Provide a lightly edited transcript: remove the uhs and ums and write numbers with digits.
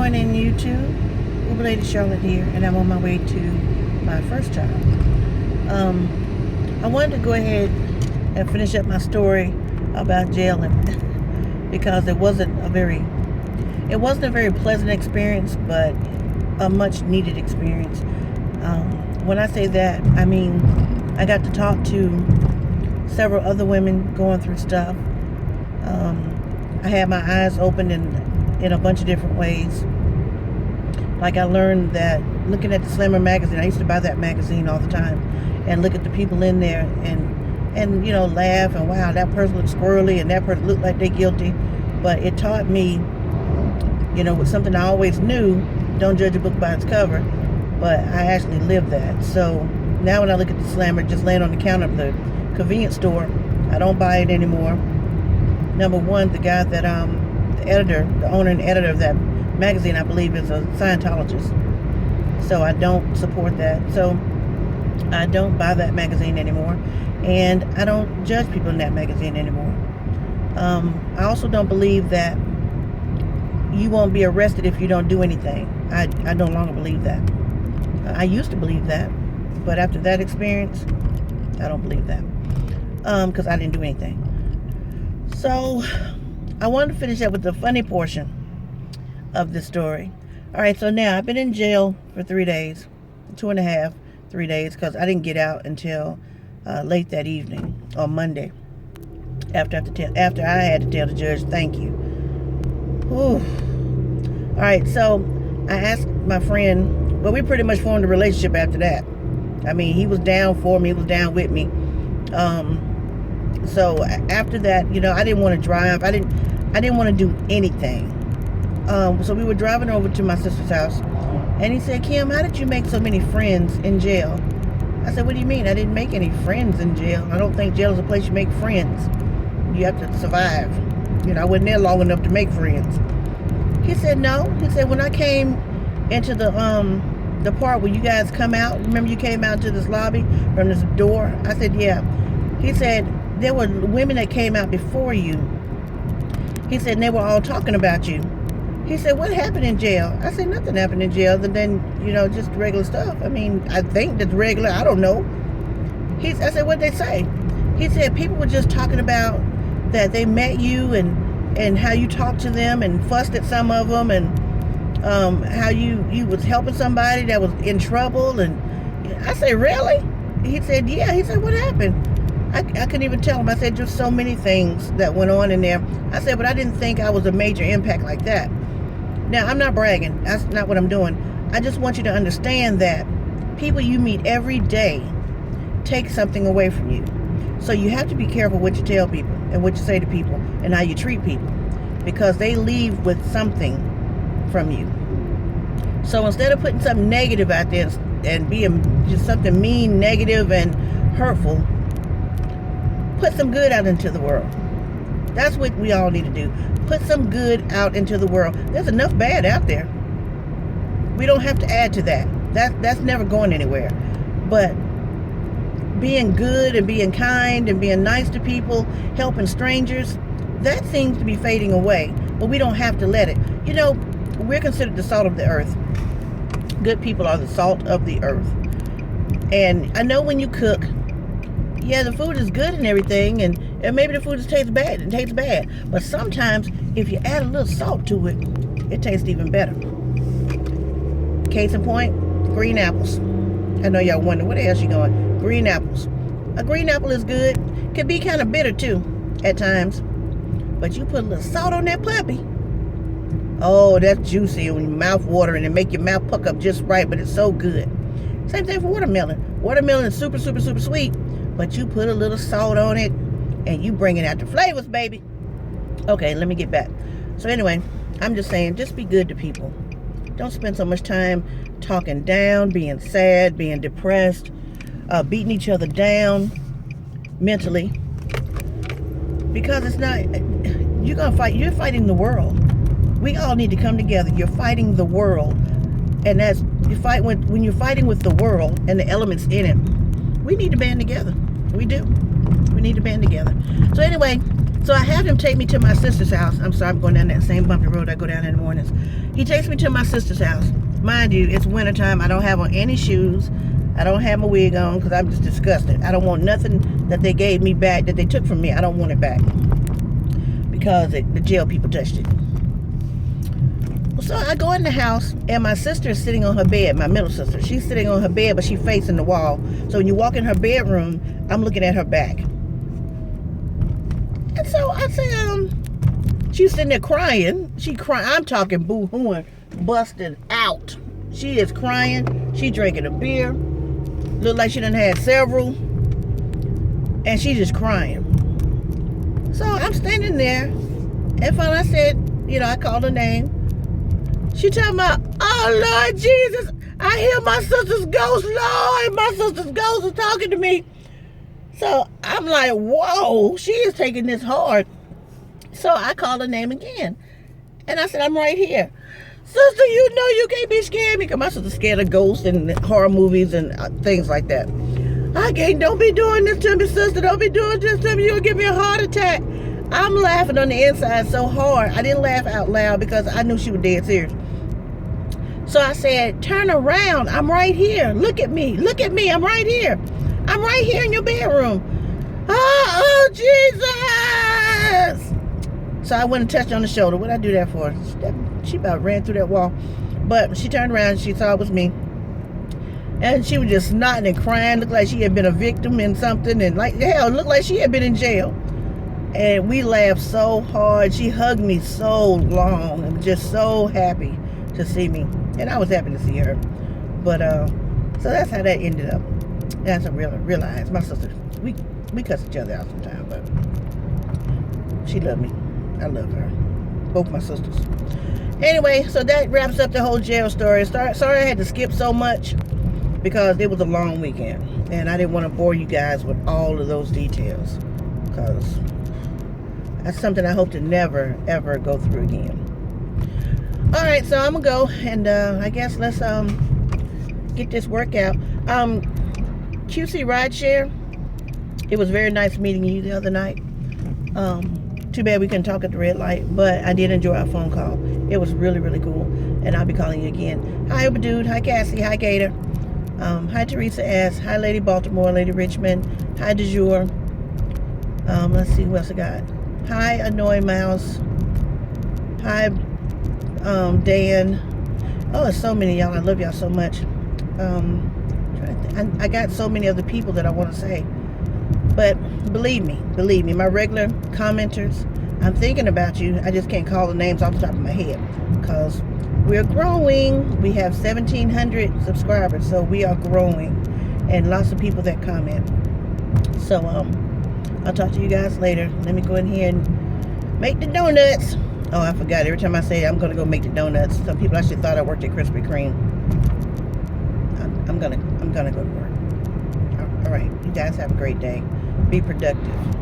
morning, YouTube. Uber Lady Charlotte here, and I'm on my way to my first job. I wanted to go ahead and finish up my story about jailing because it wasn't a very pleasant experience, but a much needed experience. When I say that, I mean I got to talk to several other women going through stuff. I had my eyes opened in a bunch of different ways. Like I learned that looking at the Slammer magazine, I used to buy that magazine all the time and look at the people in there and you know, laugh and wow, that person looked squirrely and that person looked like they're guilty. But it taught me, you know, with something I always knew, don't judge a book by its cover, but I actually lived that. So now when I look at the Slammer just laying on the counter of the convenience store, I don't buy it anymore. Number one, the guy that the owner and editor of that magazine, I believe, is a Scientologist. So I don't support that. So I don't buy that magazine anymore. And I don't judge people in that magazine anymore. I also don't believe that you won't be arrested if you don't do anything. I no longer believe that. I used to believe that. But after that experience, I don't believe that. Because I didn't do anything. So I wanted to finish up with the funny portion of the story. All right, so now I've been in jail for 3 days, 2.5, 3 days, because I didn't get out until late that evening on Monday. After I had to tell the judge, thank you. Whew. All right, so I asked my friend. Well, we pretty much formed a relationship after that. I mean, he was down for me. He was down with me. So after that, you know, I didn't want to drive. I didn't want to do anything. So we were driving over to my sister's house, and he said, Kim, how did you make so many friends in jail? I said, what do you mean? I didn't make any friends in jail. I don't think jail is a place you make friends. You have to survive. You know, I wasn't there long enough to make friends. He said, no. He said, when I came into the part where you guys come out, remember you came out to this lobby from this door? I said, yeah. He said, there were women that came out before you. He said, and they were all talking about you. He said, what happened in jail? I said, nothing happened in jail other than, you know, just regular stuff. I mean, I think that's regular. I don't know. I said, what'd they say? He said, people were just talking about that they met you and how you talked to them and fussed at some of them and how you was helping somebody that was in trouble. And I said, really? He said, yeah. He said, what happened? I couldn't even tell him. I said, just so many things that went on in there. I said, but I didn't think I was a major impact like that. Now, I'm not bragging. That's not what I'm doing. I just want you to understand that people you meet every day take something away from you. So you have to be careful what you tell people and what you say to people and how you treat people, because they leave with something from you. So instead of putting something negative out there and being just something mean, negative, and hurtful, put some good out into the world. That's what we all need to do. Put some good out into the world. There's enough bad out there. We don't have to add to that. That's never going anywhere. But being good and being kind and being nice to people, helping strangers, that seems to be fading away. But we don't have to let it. You know, we're considered the salt of the earth. Good people are the salt of the earth. And I know when you cook, yeah, the food is good and everything, and maybe the food tastes bad. It tastes bad. But sometimes, if you add a little salt to it, it tastes even better. Case in point, green apples. I know y'all wonder, where the hell she going? Green apples. A green apple is good. Can be kind of bitter, too, at times. But you put a little salt on that puppy. Oh, that's juicy and your mouth watering and make your mouth puck up just right, but it's so good. Same thing for watermelon. Watermelon is super, super, super sweet. But you put a little salt on it, and you bring it out the flavors, baby. Okay, let me get back. So anyway, I'm just saying, just be good to people. Don't spend so much time talking down, being sad, being depressed, beating each other down mentally. Because it's not, you're fighting the world. We all need to come together. You're fighting the world. And when you're fighting with the world and the elements in it, we need to band together. We do. We need to band together. So anyway, So I have him take me to my sister's house. I'm sorry, I'm going down that same bumpy road I go down in the mornings. He takes me to my sister's house. Mind you, it's wintertime. I don't have on any shoes. I don't have my wig on because I'm just disgusted. I don't want nothing that they gave me back, that they took from me. I don't want it back because the jail people touched it. So I go in the house, and my sister is sitting on her bed, my middle sister. She's sitting on her bed, but she's facing the wall. So when you walk in her bedroom, I'm looking at her back. And so I say, she's sitting there crying. I'm talking boo-hooing, busted out. She is crying. She drinking a beer. Look like she done had several. And she just crying. So I'm standing there. And finally I said, I called her name. She talking about, oh, Lord Jesus, I hear my sister's ghost, Lord. My sister's ghost is talking to me. So I'm like, whoa, she is taking this hard. So I called her name again. And I said, I'm right here. Sister, you can't be scared because my sister's scared of ghosts and horror movies and things like that. Don't be doing this to me, sister. Don't be doing this to me. You'll give me a heart attack. I'm laughing on the inside so hard. I didn't laugh out loud because I knew she was dead serious. So I said, turn around. I'm right here. Look at me. Look at me. I'm right here. I'm right here in your bedroom. Oh, Jesus. So I went and touched her on the shoulder. What'd I do that for? She about ran through that wall. But she turned around and she saw it was me. And she was just nodding and crying. Looked like she had been a victim in something. And like, hell, looked like she had been in jail. And we laughed so hard. She hugged me so long. And was just so happy to see me. And I was happy to see her. But, so that's how that ended up. That's I realized. My sister, we cuss each other out sometimes, but she loved me. I love her. Both my sisters. Anyway, so that wraps up the whole jail story. Sorry I had to skip so much because it was a long weekend. And I didn't want to bore you guys with all of those details because that's something I hope to never, ever go through again. Alright, so I'm going to go and I guess let's get this workout. QC Rideshare, it was very nice meeting you the other night. Too bad we couldn't talk at the red light, but I did enjoy our phone call. It was really, really cool, and I'll be calling you again. Hi, Uber Dude. Hi, Cassie. Hi, Gator. Hi, Teresa S. Hi, Lady Baltimore. Lady Richmond. Hi, De Jour. Let's see what else I got. Hi, Annoy Mouse. Hi, Dan. Oh, there's so many y'all. I love y'all so much. I got so many other people that I want to say. But believe me, my regular commenters, I'm thinking about you. I just can't call the names off the top of my head because we're growing. We have 1,700 subscribers, so we are growing, and lots of people that comment. So I'll talk to you guys later. Let me go in here and make the donuts. Oh, I forgot. Every time I say I'm gonna go make the donuts, some people actually thought I worked at Krispy Kreme. I'm gonna go to work. All right, you guys have a great day. Be productive.